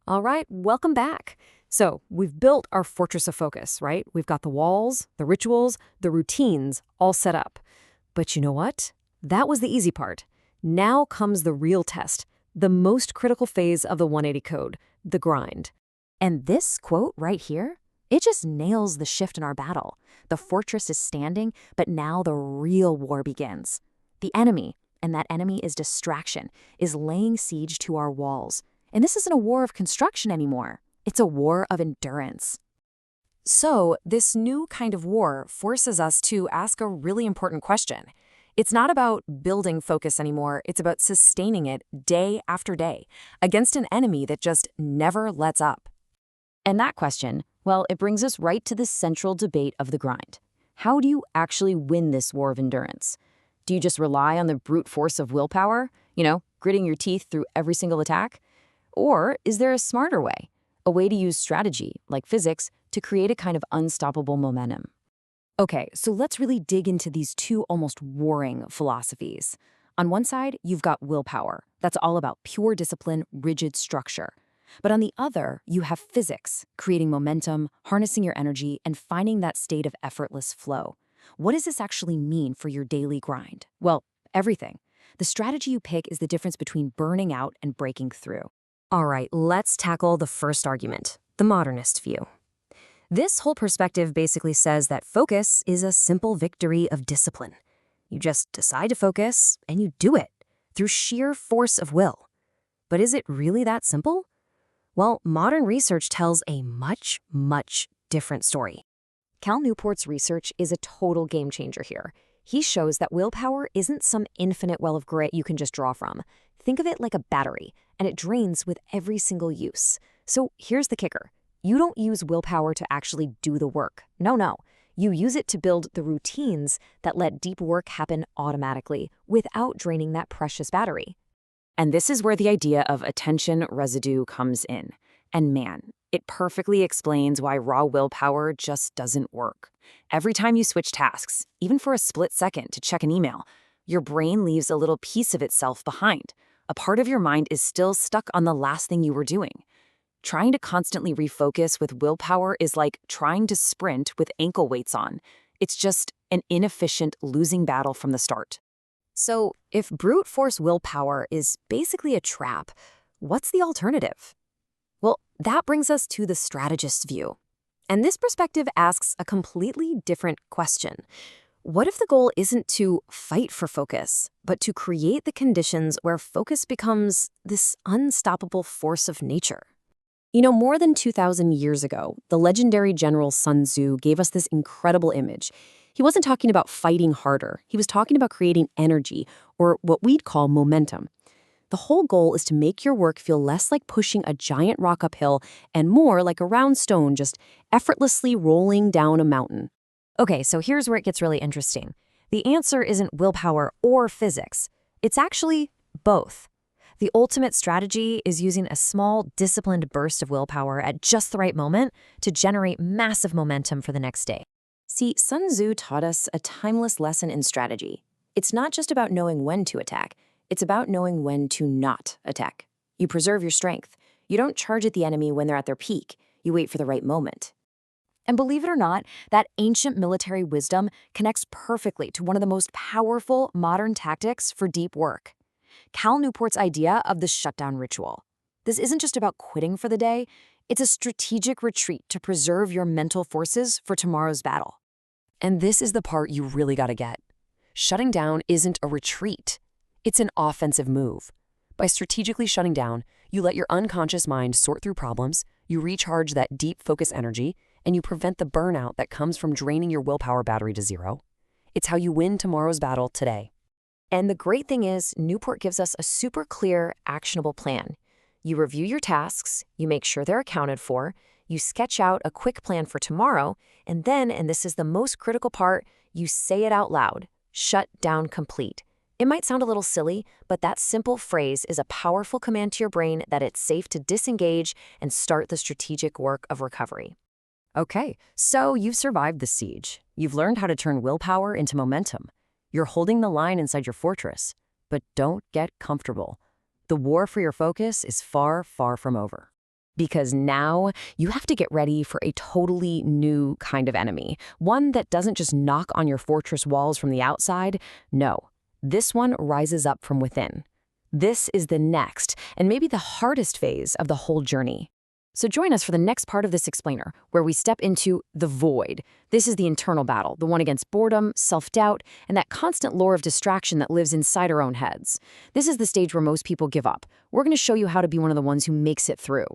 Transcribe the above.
All right, welcome back. So, we've built our fortress of focus, right? We've got the walls, the rituals, the routines all set up. But you know what? That was the easy part. Now comes the real test, the most critical phase of the 180 code, the grind. And this quote right here, it just nails the shift in our battle. The fortress is standing, but now the real war begins. The enemy, and that enemy is distraction, is laying siege to our walls. And this isn't a war of construction anymore. It's a war of endurance. So, this new kind of war forces us to ask a really important question. It's not about building focus anymore, it's about sustaining it day after day against an enemy that just never lets up. And that question, well, it brings us right to the central debate of the grind. How do you actually win this war of endurance? Do you just rely on the brute force of willpower? Gritting your teeth through every single attack? Or is there a smarter way? A way to use strategy, like physics, to create a kind of unstoppable momentum? Okay, so let's really dig into these two almost warring philosophies. On one side, you've got willpower. That's all about pure discipline, rigid structure. But on the other, you have physics, creating momentum, harnessing your energy, and finding that state of effortless flow. What does this actually mean for your daily grind? Well, everything. The strategy you pick is the difference between burning out and breaking through. All right, let's tackle the first argument, the modernist view. This whole perspective basically says that focus is a simple victory of discipline. You just decide to focus, and you do it through sheer force of will. But is it really that simple? Well, modern research tells a much, much different story. Cal Newport's research is a total game changer here. He shows that willpower isn't some infinite well of grit you can just draw from. Think of it like a battery, and it drains with every single use. So here's the kicker. You don't use willpower to actually do the work. No. You use it to build the routines that let deep work happen automatically without draining that precious battery. And this is where the idea of attention residue comes in. And man, it perfectly explains why raw willpower just doesn't work. Every time you switch tasks, even for a split second to check an email, your brain leaves a little piece of itself behind. A part of your mind is still stuck on the last thing you were doing. Trying to constantly refocus with willpower is like trying to sprint with ankle weights on. It's just an inefficient losing battle from the start. So, if brute force willpower is basically a trap, what's the alternative? Well, that brings us to the strategist's view. And this perspective asks a completely different question. What if the goal isn't to fight for focus, but to create the conditions where focus becomes this unstoppable force of nature? More than 2,000 years ago, the legendary general Sun Tzu gave us this incredible image. He wasn't talking about fighting harder. He was talking about creating energy, or what we'd call momentum. The whole goal is to make your work feel less like pushing a giant rock uphill and more like a round stone just effortlessly rolling down a mountain. Okay, so here's where it gets really interesting. The answer isn't willpower or physics. It's actually both. The ultimate strategy is using a small, disciplined burst of willpower at just the right moment to generate massive momentum for the next day. See, Sun Tzu taught us a timeless lesson in strategy. It's not just about knowing when to attack. It's about knowing when to not attack. You preserve your strength. You don't charge at the enemy when they're at their peak. You wait for the right moment. And believe it or not, that ancient military wisdom connects perfectly to one of the most powerful modern tactics for deep work. Cal Newport's idea of the shutdown ritual. This isn't just about quitting for the day. It's a strategic retreat to preserve your mental forces for tomorrow's battle. And this is the part you really gotta get. Shutting down isn't a retreat. It's an offensive move. By strategically shutting down, you let your unconscious mind sort through problems, you recharge that deep focus energy, and you prevent the burnout that comes from draining your willpower battery to zero. It's how you win tomorrow's battle today. And the great thing is, Newport gives us a super clear, actionable plan. You review your tasks, you make sure they're accounted for, you sketch out a quick plan for tomorrow, and then, and this is the most critical part, you say it out loud, shut down complete. It might sound a little silly, but that simple phrase is a powerful command to your brain that it's safe to disengage and start the strategic work of recovery. Okay, so you've survived the siege. You've learned how to turn willpower into momentum. You're holding the line inside your fortress, but don't get comfortable. The war for your focus is far, far from over. Because now you have to get ready for a totally new kind of enemy, one that doesn't just knock on your fortress walls from the outside. No, this one rises up from within. This is the next, and maybe the hardest phase of the whole journey. So join us for the next part of this explainer, where we step into the void. This is the internal battle, the one against boredom, self-doubt, and that constant lure of distraction that lives inside our own heads. This is the stage where most people give up. We're going to show you how to be one of the ones who makes it through.